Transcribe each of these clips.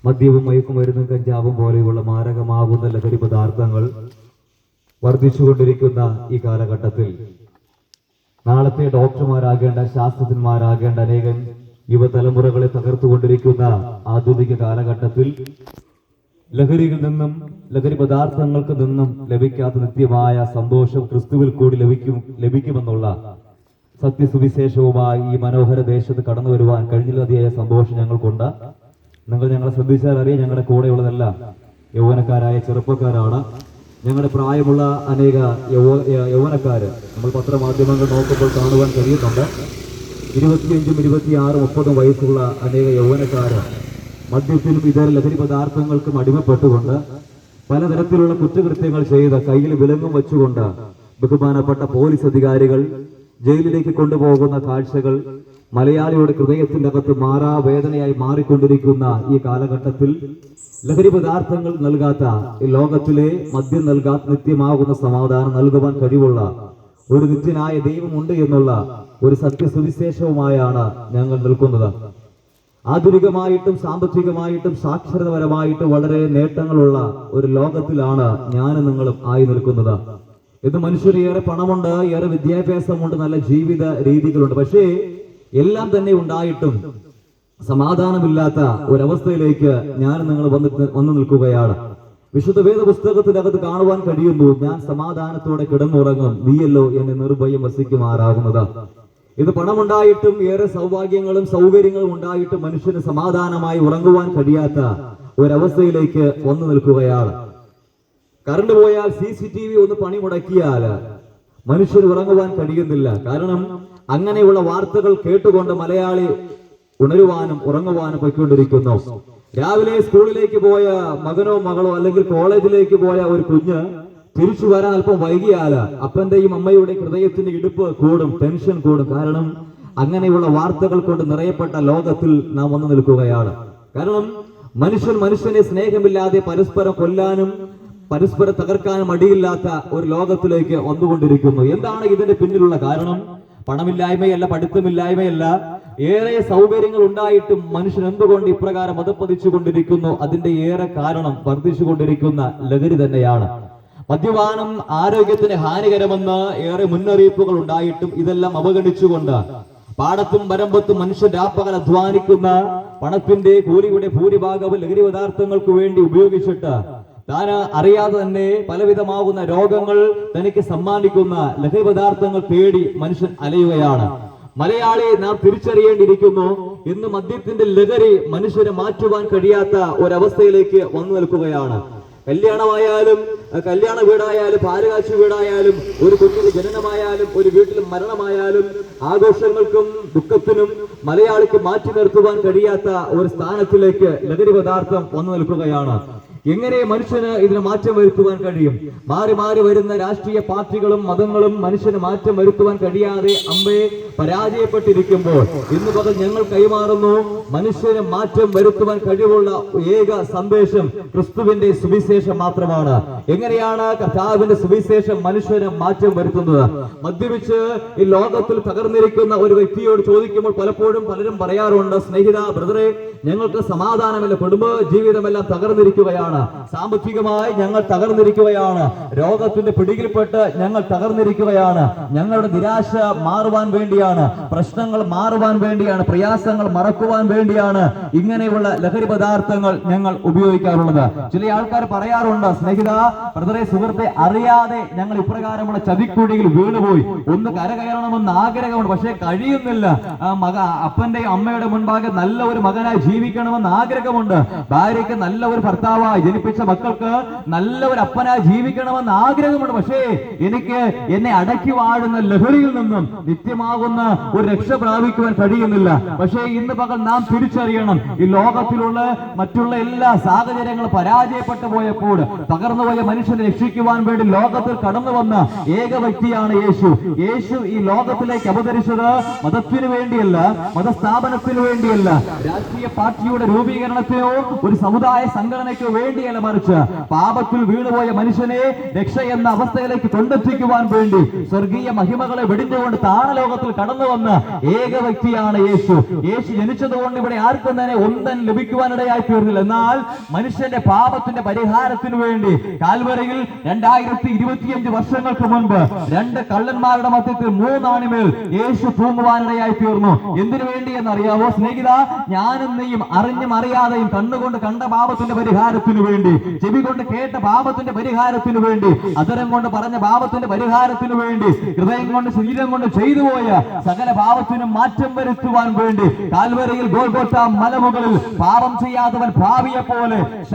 മദ്യവും മയക്കുമരുന്നും കഞ്ചാവും പോലെയുള്ള മാരകമാകുന്ന ലഹരി പദാർത്ഥങ്ങൾ വർദ്ധിച്ചുകൊണ്ടിരിക്കുന്ന ഈ കാലഘട്ടത്തിൽ നാളത്തെ ഡോക്ടർമാരാകേണ്ട, ശാസ്ത്രജ്ഞന്മാരാകേണ്ട അനേകം യുവതലമുറകളെ തകർത്തുകൊണ്ടിരിക്കുന്ന ആധുനിക കാലഘട്ടത്തിൽ ലഹരിയിൽ നിന്നും, ലഹരി പദാർത്ഥങ്ങൾക്ക് നിന്നും ലഭിക്കാത്ത നിത്യമായ സന്തോഷം ക്രിസ്തുവിൽ കൂടി ലഭിക്കുമെന്നുള്ള സത്യസുവിശേഷവുമായി ഈ മനോഹര ദേശത്ത് കടന്നു വരുവാൻ കഴിഞ്ഞിലധികം സന്തോഷം ഞങ്ങൾക്കുണ്ട്. ഞങ്ങളെ ശ്രദ്ധിച്ചാൽ അറിയാം, ഞങ്ങളുടെ കൂടെയുള്ളതെല്ലാം യൗവനക്കാരായ ചെറുപ്പക്കാരാണ്. ഞങ്ങളുടെ പ്രായമുള്ള അനേക യൗവനക്കാര് നമ്മൾ പത്രമാധ്യമങ്ങൾ നോക്കുമ്പോൾ കാണുവാൻ കഴിയുന്നുണ്ട്. 25, 26, 30 വയസ്സുള്ള അനേക യൗവനക്കാര് മദ്യത്തിനും ഇതര ലഹരി പദാർത്ഥങ്ങൾക്കും അടിമപ്പെട്ടുകൊണ്ട് പലതരത്തിലുള്ള കുറ്റകൃത്യങ്ങൾ ചെയ്ത് കയ്യിൽ വിലങ്ങും വെച്ചുകൊണ്ട് ബഹുമാനപ്പെട്ട പോലീസ് അധികാരികൾ ജയിലിലേക്ക് കൊണ്ടുപോകുന്ന കാഴ്ചകൾ മലയാളിയുടെ ഹൃദയത്തിന്റെ അകത്ത് മാറാവേദനയായി മാറിക്കൊണ്ടിരിക്കുന്ന ഈ കാലഘട്ടത്തിൽ ലഹരി പദാർത്ഥങ്ങൾ നൽകാത്ത ഈ ലോകത്തിലെ മദ്യം നൽകാത്ത നിത്യമാകുന്ന സമാധാനം നൽകുവാൻ കഴിവുള്ള ഒരു നിത്യനായ ദൈവമുണ്ട് എന്നുള്ള ഒരു സത്യസുവിശേഷവുമായാണ് ഞങ്ങൾ നിൽക്കുന്നത്. ആധുനികമായിട്ടും സാമ്പത്തികമായിട്ടും സാക്ഷരതപരമായിട്ടും വളരെ നേട്ടങ്ങളുള്ള ഒരു ലോകത്തിലാണ് ഞാനും നിങ്ങളും ആയി നിൽക്കുന്നത്. ഇന്ന് മനുഷ്യന് ഏറെ പണമുണ്ട്, ഏറെ വിദ്യാഭ്യാസമുണ്ട്, നല്ല ജീവിത രീതികളുണ്ട്. പക്ഷേ എല്ലാം തന്നെ ഉണ്ടായിട്ടും സമാധാനമില്ലാത്ത ഒരവസ്ഥയിലേക്ക് ഞാൻ നിങ്ങൾ വന്നു നിൽക്കുകയാണ്. വിശുദ്ധ വേദ പുസ്തകത്തിനകത്ത് കാണുവാൻ കഴിയുന്നു, ഞാൻ സമാധാനത്തോടെ കിടന്നുറങ്ങും, നീയല്ലോ എന്നെ നിർഭയം വസിക്കുമാറാകുന്നത്. ഇത് പണമുണ്ടായിട്ടും ഏറെ സൗഭാഗ്യങ്ങളും സൗകര്യങ്ങളും ഉണ്ടായിട്ടും മനുഷ്യന് സമാധാനമായി ഉറങ്ങുവാൻ കഴിയാത്ത ഒരവസ്ഥയിലേക്ക് വന്നു നിൽക്കുകയാണ്. കറണ്ട് പോയാൽ CCTV ഒന്ന് പണി മുടക്കിയാൽ മനുഷ്യന് ഉറങ്ങുവാൻ കഴിയുന്നില്ല. കാരണം അങ്ങനെയുള്ള വാർത്തകൾ കേട്ടുകൊണ്ട് മലയാളി ഉണരുവാനും ഉറങ്ങുവാനും പോയിക്കൊണ്ടിരിക്കുന്നു. രാവിലെ സ്കൂളിലേക്ക് പോയ മകനോ മകളോ അല്ലെങ്കിൽ കോളേജിലേക്ക് പോയ ഒരു കുഞ്ഞ് തിരിച്ചു വരാൻ അല്പം വൈകിയാൽ അപ്പന്റെയും അമ്മയുടെ ഹൃദയത്തിന്റെ ഇടുപ്പ് കൂടും, ടെൻഷൻ കൂടും. കാരണം അങ്ങനെയുള്ള വാർത്തകൾ കൊണ്ട് നിറയപ്പെട്ട ലോകത്തിൽ നാം വന്നു നിൽക്കുകയാണ്. കാരണം മനുഷ്യനെ സ്നേഹമില്ലാതെ പരസ്പരം കൊല്ലാനും പരസ്പരം തകർക്കാനും അടിയില്ലാത്ത ഒരു ലോകത്തിലേക്ക് വന്നുകൊണ്ടിരിക്കുന്നു. എന്താണ് ഇതിന്റെ പിന്നിലുള്ള കാരണം? പണമില്ലായ്മയല്ല, പഠിത്തമില്ലായ്മയല്ല, ഏറെ സൗകര്യങ്ങൾ ഉണ്ടായിട്ടും മനുഷ്യൻ എന്തുകൊണ്ട് ഇപ്രകാരം മതപ്പതിച്ചു കൊണ്ടിരിക്കുന്നു? അതിന്റെ ഏറെ കാരണം വർദ്ധിച്ചുകൊണ്ടിരിക്കുന്ന ലഹരി തന്നെയാണ്. മദ്യപാനം ആരോഗ്യത്തിന് ഹാനികരമെന്ന് ഏറെ മുന്നറിയിപ്പുകൾ ഉണ്ടായിട്ടും ഇതെല്ലാം അവഗണിച്ചുകൊണ്ട് പാടത്തും വരമ്പത്തും മനുഷ്യൻ രാപ്പകൽ അധ്വാനിക്കുന്ന പണത്തിന്റെ കൂലിയുടെ ഭൂരിഭാഗവും ലഹരി പദാർത്ഥങ്ങൾക്ക് വേണ്ടി ഉപയോഗിച്ചിട്ട് താൻ അറിയാതെ തന്നെ പലവിധമാകുന്ന രോഗങ്ങൾ തനിക്ക് സമ്മാനിക്കുന്ന ലഹരി പദാർത്ഥങ്ങൾ തേടി മനുഷ്യൻ അലയുകയാണ്. മലയാളിയെ നാം തിരിച്ചറിയേണ്ടിയിരിക്കുന്നു. ഇന്ന് മദ്യത്തിന്റെ ലഹരി മനുഷ്യരെ മാറ്റുവാൻ കഴിയാത്ത ഒരവസ്ഥയിലേക്ക് വന്നു നിൽക്കുകയാണ്. കല്യാണമായാലും, കല്യാണ വീടായാലും, പാലുകാച്ചി വീടായാലും, ഒരു കുഞ്ഞിന്റെ ജനനമായാലും, ഒരു വീട്ടിൽ മരണമായാലും, ആഘോഷങ്ങൾക്കും ദുഃഖത്തിനും മലയാളിക്ക് മാറ്റി നിർത്തുവാൻ കഴിയാത്ത ഒരു സ്ഥാനത്തിലേക്ക് ലഹരി പദാർത്ഥം വന്നു നിൽക്കുകയാണ്. എങ്ങനെ മനുഷ്യന് ഇതിന് മാറ്റം വരുത്തുവാൻ കഴിയും? മാറി മാറി വരുന്ന രാഷ്ട്രീയ പാർട്ടികളും മതങ്ങളും മനുഷ്യന് മാറ്റം വരുത്തുവാൻ കഴിയാതെ അമ്പയെ പരാജയപ്പെട്ടിരിക്കുമ്പോൾ ഇന്ന് പകൽ ഞങ്ങൾ കൈമാറുന്നു, മനുഷ്യന് മാറ്റം വരുത്തുവാൻ കഴിവുള്ള ഏക സന്ദേശം ക്രിസ്തുവിന്റെ സുവിശേഷം മാത്രമാണ്. എങ്ങനെയാണ് കർത്താവിന്റെ സുവിശേഷം മനുഷ്യന് മാറ്റം വരുത്തുന്നത്? മദ്യപിച്ച് ഈ ലോകത്തിൽ തകർന്നിരിക്കുന്ന ഒരു വ്യക്തിയോട് ചോദിക്കുമ്പോൾ പലപ്പോഴും പലരും പറയാറുണ്ട്, സ്നേഹിത, ബ്രദറെ, ഞങ്ങൾക്ക് സമാധാനമില്ല, കുടുംബ ജീവിതമെല്ലാം തകർന്നിരിക്കുകയാണ്, സാമ്പത്തികമായി ഞങ്ങൾ തകർന്നിരിക്കുകയാണ്, രോഗത്തിന്റെ പിടിയിൽപ്പെട്ട് ഞങ്ങൾ തകർന്നിരിക്കുകയാണ്, ഞങ്ങളുടെ നിരാശ മാറുവാൻ വേണ്ടിയാണ്, പ്രശ്നങ്ങൾ മാറുവാൻ വേണ്ടിയാണ്, പ്രയാസങ്ങൾ മറക്കുവാൻ വേണ്ടിയാണ് ഇങ്ങനെയുള്ള ലഹരി പദാർത്ഥങ്ങൾ ഞങ്ങൾ ഉപയോഗിക്കാറുള്ളത്. ചില ആൾക്കാർ പറയാറുണ്ട്, സ്നേഹിത, ബ്രദറെ, സുഹൃത്തെ, അറിയാതെ ഞങ്ങൾ ഇപ്രകാരമുള്ള ചതിക്കുഴിയിൽ വീണുപോയി, ഒന്ന് കരകയറണമെന്ന് ആഗ്രഹമുണ്ട്, പക്ഷേ കഴിയുന്നില്ല. അപ്പന്റെയും അമ്മയുടെ മുൻപാകെ നല്ല ഒരു മകനായി ജീവിക്കണമെന്ന് ആഗ്രഹമുണ്ട്, ഭാര്യയ്ക്ക് നല്ല ഒരു ഭർത്താവായി, ജനിപ്പിച്ച മക്കൾക്ക് നല്ല ഒരു അപ്പനായി ജീവിക്കണമെന്ന് ആഗ്രഹമുണ്ട്, പക്ഷേ എനിക്ക് എന്നെ അടക്കി വാഴുന്ന ലഹരിയിൽ നിന്നും നിത്യമാകുന്ന ഒരു രക്ഷ പ്രാപിക്കുവാൻ കഴിയുന്നില്ല. പക്ഷേ ഇന്ന് പകൽ നാം തിരിച്ചറിയണം, ഈ ലോകത്തിലുള്ള മറ്റുള്ള എല്ലാ സാഹചര്യങ്ങളും പരാജയപ്പെട്ടു പോയപ്പോൾ തകർന്നുപോയ മനുഷ്യനെ രക്ഷിക്കുവാൻ വേണ്ടി ലോകത്തിൽ കടന്നു വന്ന ഏക വ്യക്തിയാണ് യേശു. യേശു ഈ ലോകത്തിലേക്ക് അവതരിച്ചത് മതത്തിനു വേണ്ടിയല്ല, മതസ്ഥാപനത്തിനു വേണ്ടിയല്ല, രാഷ്ട്രീയ പാർട്ടിയുടെ രൂപീകരണത്തിനോ ഒരു സമുദായ സംഘടനയ്ക്കോ വേണ്ടിയല്ല, മറിച്ച് പാപത്തിൽ വീണുപോയ മനുഷ്യനെ രക്ഷ എന്ന അവസ്ഥയിലേക്ക് കൊണ്ടെത്തിക്കുവാൻ വേണ്ടി സ്വർഗീയ മഹിമകളെ വെടിഞ്ഞുകൊണ്ട് താണലോകത്തിൽ കടന്നു വന്ന ഏക വ്യക്തിയാണ് യേശു. യേശു ജനിച്ചതുകൊണ്ട് ഇവിടെ ആർക്കും തന്നെ ഒന്നും ലഭിക്കുവാനിടയായി തീർന്നില്ല. എന്നാൽ മനുഷ്യന്റെ പാപത്തിന്റെ പരിഹാരത്തിന് വേണ്ടി കാൽവരയിൽ 2025 വർഷങ്ങൾക്ക് മുൻപ് 2 കള്ളന്മാരുടെ മധ്യത്തിൽ 3 ആണിമേൽ യേശു തൂങ്ങുവാനിടയായി തീർന്നു. എന്തിനു വേണ്ടി എന്നറിയാവോ സ്നേഹിത? ഞാനും നീയും അറിഞ്ഞും അറിയാതെയും കണ്ണുകൊണ്ട് കണ്ട പാപത്തിന്റെ പരിഹാരത്തിന് വേണ്ടി, ചെവി കൊണ്ട് കേട്ട പാപത്തിന്റെ പരിഹാരത്തിന് വേണ്ടി, അതരം കൊണ്ട് പറഞ്ഞ പാപത്തിന്റെ പരിഹാരത്തിന് വേണ്ടി, ഹൃദയം കൊണ്ട് ശരീരം കൊണ്ട് ചെയ്തു പോയ സകല പാപത്തിനും മാറ്റം വരുത്തുവാൻ വേണ്ടി കാൽവരയിൽ ഗോൽഗോഥ മലമുകളിൽ പാപം ചെയ്യാത്തവൻ ഭാവിയെ പോലെ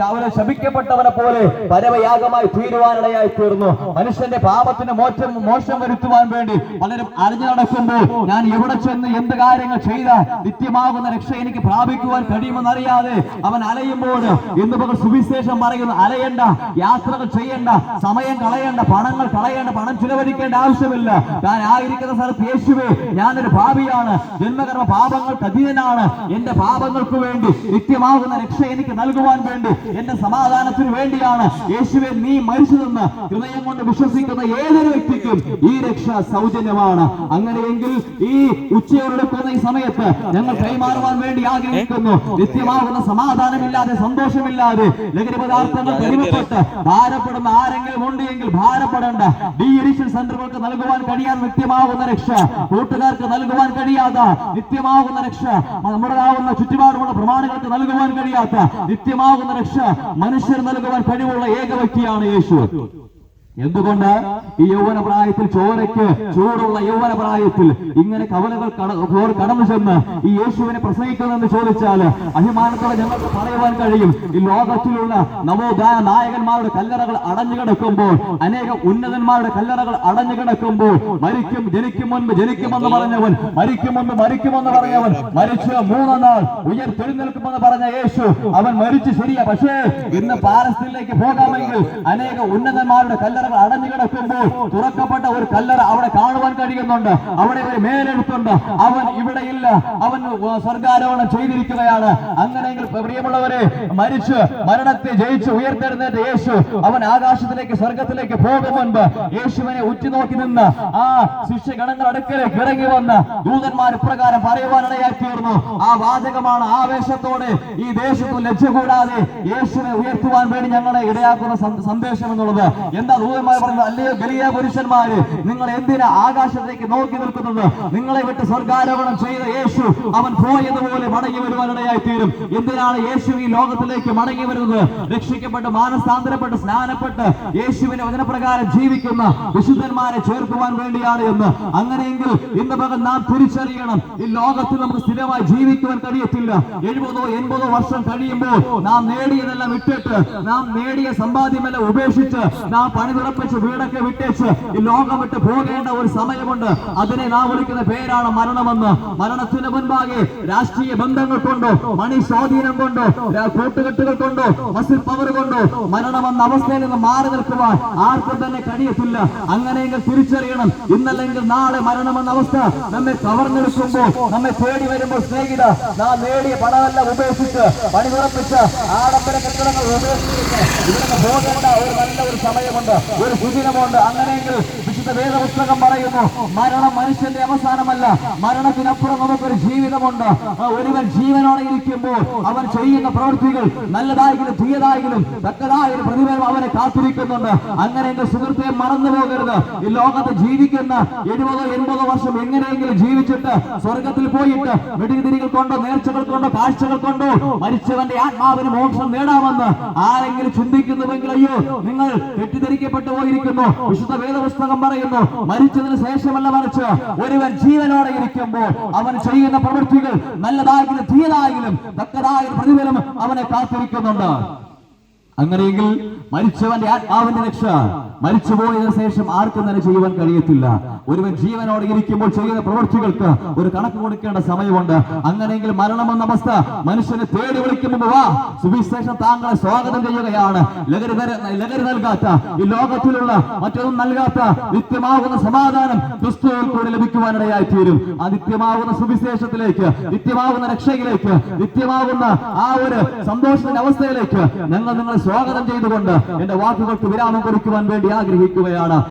ശപിക്കപ്പെട്ടവനെ പോലെ പരമയാഗമായി തീരുവാനിടയായി തീർന്നു. മനുഷ്യന്റെ പാപത്തിന് മോശം വരുത്തുവാൻ വേണ്ടി പലരും അറിഞ്ഞു നടക്കുമ്പോൾ ഞാൻ എവിടെ ചെന്ന് എന്ത് കാര്യങ്ങൾ ചെയ്താൽ നിത്യമാകുന്ന രക്ഷ എനിക്ക് പ്രാപിക്കുവാൻ കഴിയുമെന്നറിയാതെ അവൻ അലയുമ്പോൾ ഇന്ന് പകൽ സുവിശേഷം പറയുന്നു, അലയണ്ട, യാത്രകൾ ചെയ്യണ്ട, സമയം കളയണ്ട, പണങ്ങൾ കളയേണ്ട, പണം ചിലവഴിക്കേണ്ട ആവശ്യമില്ല. ഞാൻ ആയിരിക്കുന്ന സ്ഥലത്ത് യേശുവേ ഞാനൊരു പാപിയാണ്, ജന്മകർമ്മ പാപങ്ങൾക്ക് അധീനനാണ്, എന്റെ പാപങ്ങൾക്ക് വേണ്ടി നിത്യമാകുന്ന രക്ഷ എനിക്ക് നൽകുവാൻ വേണ്ടി എന്റെ സമാധാനത്തിന് വേണ്ടിയാണ് യേശുവെ നീ മരിച്ചതെന്ന് ഹൃദയം കൊണ്ട് വിശ്വസിക്കുന്ന ഏതൊരു വ്യക്തിക്കും ഈ രക്ഷ സൗജന്യമാണ്. അങ്ങനെയെങ്കിൽ ഈ ഉച്ചയോടെടുക്കുന്ന ഈ സമയത്ത് ഞങ്ങൾ കൈമാറുവാൻ വേണ്ടി ആഗ്രഹിക്കുന്നു. നിത്യമാകുന്ന സമാധാനമില്ലാതെ, സന്തോഷമില്ലാതെ, ലഹരി പദാർത്ഥങ്ങൾ കഴിവപ്പെട്ട് ഭാരപ്പെടുന്ന ആരെങ്കിലും ഉണ്ട് എങ്കിൽ ഭാരപ്പെടേണ്ട. ഡീഅഡിക്ഷൻ സെന്ററുകൾക്ക് നൽകുവാൻ കഴിയാൻ നിത്യമാകുന്ന രക്ഷ, കൂട്ടുകാർക്ക് നൽകുവാൻ കഴിയാത്ത നിത്യമാകുന്ന രക്ഷ, നമ്മുടേതാവുന്ന ചുറ്റുപാടുമുള്ള പ്രമാണികൾക്ക് നൽകുവാൻ കഴിയാത്ത നിത്യമാകുന്ന രക്ഷ മനുഷ്യർ നൽകുവാൻ കഴിവുള്ള ഏക വ്യക്തിയാണ് യേശു. എന്തുകൊണ്ട് ഈ യൗവന പ്രായത്തിൽ, ചോരയ്ക്ക് ചൂടുള്ള യൗവന പ്രായത്തിൽ ഇങ്ങനെ കവലകൾ കടന്നു ചെന്ന് ഈ യേശുവിനെ പ്രസംഗിക്കുന്നെന്ന് ചോദിച്ചാൽ അഭിമാനത്തോടെ ഞങ്ങൾക്ക് പറയുവാൻ കഴിയും. ഈ ലോകത്തിലുള്ള നവോദയ നായകന്മാരുടെ കല്ലറകൾ അടഞ്ഞു കിടക്കുമ്പോൾ, അനേകം ഉന്നതന്മാരുടെ കല്ലറകൾ അടഞ്ഞു കിടക്കുമ്പോൾ, മരിക്കും, ജനിക്കും മുൻപ് ജനിക്കുമെന്ന് പറഞ്ഞവൻ, മരിക്കുമെന്ന് പറഞ്ഞവൻ, മരിച്ച് 3 നാൾ ഉയർത്തെഴുന്നേൽക്കുമെന്ന് പറഞ്ഞ യേശു അവൻ മരിച്ചു ശരിയാ. പക്ഷേ ഇന്ന് പാലസ്തീനിലേക്ക് പോകാമെങ്കിൽ അനേക ഉന്നതന്മാരുടെ കല്ലറ അടഞ്ഞു കിടക്കുമ്പോൾ തുറക്കപ്പെട്ട ഒരു കല്ലറ അവിടെ കാണുവാൻ കഴിയുന്നുണ്ട്. അവിടെ ഒരു മേലെടുത്തുണ്ട്. അവൻ ഇവിടെയില്ല, അവൻ സ്വർഗാരോഹണം ചെയ്തിരിക്കുകയാണ്. അങ്ങനെയെങ്കിൽ പ്രിയമുള്ളവരെ, മരിച്ച് മരണത്തെ ജയിച്ച് ഉയർത്തെഴുന്നേറ്റ യേശു അവൻ ആകാശത്തിലേക്ക്, സ്വർഗത്തിലേക്ക് പോകും മുൻപ് യേശുവിനെ ഉറ്റുനോക്കി നിന്ന് ആ ശിഷ്യഗണങ്ങൾ അടുക്കലേക്ക് ഇറങ്ങി വന്ന് ദൂതന്മാർ ഇപ്രകാരം പറയുവാനിടയായി തീർന്നു. ആ വാചകമാണ് ആവേശത്തോടെ ഈ ദേശത്ത് ലജ്ജ കൂടാതെ യേശുവിനെ ഉയർത്തുവാൻ വേണ്ടി ഞങ്ങളെ ഇടയാക്കുന്ന സന്ദേശം എന്നുള്ളത്. എന്താ ദൂതന്മാർ പറയുന്നത്? അല്ലയോ ഗലീല പുരുഷന്മാര്, നിങ്ങൾ എന്തിനാ ആകാശത്തേക്ക് നോക്കി നിൽക്കുന്നത്? നിങ്ങളെ വിട്ട് സ്വർഗാരോഹണം ചെയ്ത യേശു അവൻ പോയതുപോലെ മടങ്ങി വരുവാനിടയായി തീരും. എന്തിനാണ് യേശു ഈ ലോകത്തിലേക്ക് മടങ്ങി വരുന്നത്? രക്ഷിക്കപ്പെട്ട്, മാനസാന്തരപ്പെട്ട്, സ്നാനപ്പെട്ട് യേശുവിന്റെ വചനപ്രകാരം ജീവിക്കുന്ന വിശുദ്ധന്മാരെ ചേർക്കുവാൻ വേണ്ടിയാണ് എന്ന്. അങ്ങനെയെങ്കിൽ ഇന്ന് പകൽ നാം തിരിച്ചറിയണം, ഈ ലോകത്തിൽ നമുക്ക് സ്ഥിരമായി ജീവിക്കുവാൻ കഴിയത്തില്ല. 70 80 വർഷം കഴിയുമ്പോൾ നാം നേടിയതെല്ലാം വിട്ടിട്ട്, നാം നേടിയ സമ്പാദ്യമെല്ലാം ഉപേക്ഷിച്ച്, നാം പണിതുറപ്പിച്ച് വീടൊക്കെ വിട്ടേച്ച് ഈ ലോകം വിട്ട് പോകേണ്ട ഒരു സമയമുണ്ട്. അതിനെ നാം വിളിക്കുന്ന പേരാണ് മരണമെന്ന്. മരണത്തിന് മുൻപാകെ രാഷ്ട്രീയ ബന്ധങ്ങൾ കൊണ്ടോ, മണി സ്വാധീനം കൊണ്ടോ, കൂട്ടുകെട്ടുകൾ കൊണ്ടോ, മസിൽ പവർ കൊണ്ടോ മരണമെന്ന അവസ്ഥയിൽ നിന്ന് മാറി നിൽക്കുവാൻ ആർക്കും തന്നെ കഴിയത്തില്ല. അങ്ങനെയെങ്കിൽ തിരിച്ചറിയണം, ഇന്നല്ലെങ്കിൽ നാളെ മരണമെന്ന അവസ്ഥ നമ്മെ കവർന്നെടുക്കുമ്പോൾ, നമ്മെ തേടി വരുമ്പോൾ സ്നേഹിത, നാം നേടിയ പണമെല്ലാം ഉപേക്ഷിച്ച്, പണിതുറപ്പിച്ച്, ആഡംബര കെട്ടിടങ്ങൾ ഉപേക്ഷിച്ച് ഇവിടുന്ന് പോകേണ്ട ഒരു നല്ല ഒരു സമയമുണ്ട്, ഒരു സുദിനമുണ്ട്. അങ്ങനെയെങ്കിൽ വിശുദ്ധ വേദപുസ്തകം പറയുന്നു, മരണം മനുഷ്യന്റെ അവസാനമല്ല, മരണത്തിനപ്പുറം നമുക്കൊരു ജീവിതമുണ്ട്. ഒരുവൻ ജീവനോടെ ഇരിക്കുമ്പോൾ അവൻ ചെയ്യുന്ന പ്രവൃത്തികൾ നല്ലതായെങ്കിലും തീയതായെങ്കിലും തക്കതായൊരു പ്രതിഫലം അവനെ കാത്തിരിക്കുന്നുണ്ട്. അങ്ങനെയെങ്കിൽ സുഹൃത്തെ മറന്നു പോകരുത്. ഈ ലോകത്ത് ജീവിക്കുന്ന 70 80 വർഷം എങ്ങനെയെങ്കിലും ജീവിച്ചിട്ട് സ്വർഗത്തിൽ പോയിട്ട് മെഴുകുതിരികൾ കൊണ്ടോ, നേർച്ചകൾ കൊണ്ടോ, കാഴ്ചകൾ കൊണ്ടോ മരിച്ചവന്റെ ആത്മാവിന് മോക്ഷം നേടാമെന്ന് ആരെങ്കിലും ചിന്തിക്കുന്നുവെങ്കിൽ അയ്യോ, നിങ്ങൾ തെറ്റിദ്ധരിക്കപ്പെട്ടു പോയിരിക്കുന്നു. വിശുദ്ധ വേദപുസ്തകം പറയുന്നു, മരിച്ചതിന് ശേഷമല്ല, മറിച്ച് ഒരുവൻ ജീവനോടെ ഇരിക്കുമ്പോൾ അവൻ ചെയ്യുന്ന പ്രവൃത്തികൾ നല്ലതായെങ്കിലും തീയതായെങ്കിലും തക്കതായ പ്രതിഫലം അവനെ കാത്തിരിക്കുന്നുണ്ട്. അങ്ങനെയെങ്കിൽ മരിച്ചവന്റെ ആത്മാവിന്റെ രക്ഷ മരിച്ചുപോയതിനു ശേഷം ആർക്കും തന്നെ ചെയ്യുവാൻ കഴിയത്തില്ല. ഒരുവൻ ജീവനോടെ ഇരിക്കുമ്പോൾ ചെയ്യുന്ന പ്രവൃത്തികൾക്ക് ഒരു കണക്ക് കൊടുക്കേണ്ട സമയമുണ്ട്. അങ്ങനെയെങ്കിൽ മരണമെന്ന അവസ്ഥ മനുഷ്യനെ തേടി വിളിക്കുമ്പോൾ വാ, സുവിശേഷം താങ്കളെ സ്വാഗതം ചെയ്യുകയാണ്. ലഹരി നൽകാത്ത, ഈ ലോകത്തിലുള്ള മറ്റൊന്നും നൽകാത്ത നിത്യമാകുന്ന സമാധാനം ക്രിസ്തുവിൽ കൂടി ലഭിക്കുവാനിടയായി തീരും. ആ നിത്യമാകുന്ന സുവിശേഷത്തിലേക്ക്, നിത്യമാകുന്ന രക്ഷയിലേക്ക്, നിത്യമാകുന്ന ആ ഒരു സന്തോഷത്തിന്റെ അവസ്ഥയിലേക്ക് ഞങ്ങൾ നിങ്ങളെ സ്വാഗതം ചെയ്തുകൊണ്ട് എന്റെ വാക്കുകൾക്ക് വിരാമം കുറിക്കുവാൻ വേണ്ടി ആഗ്രഹിക്കുകയാണ്.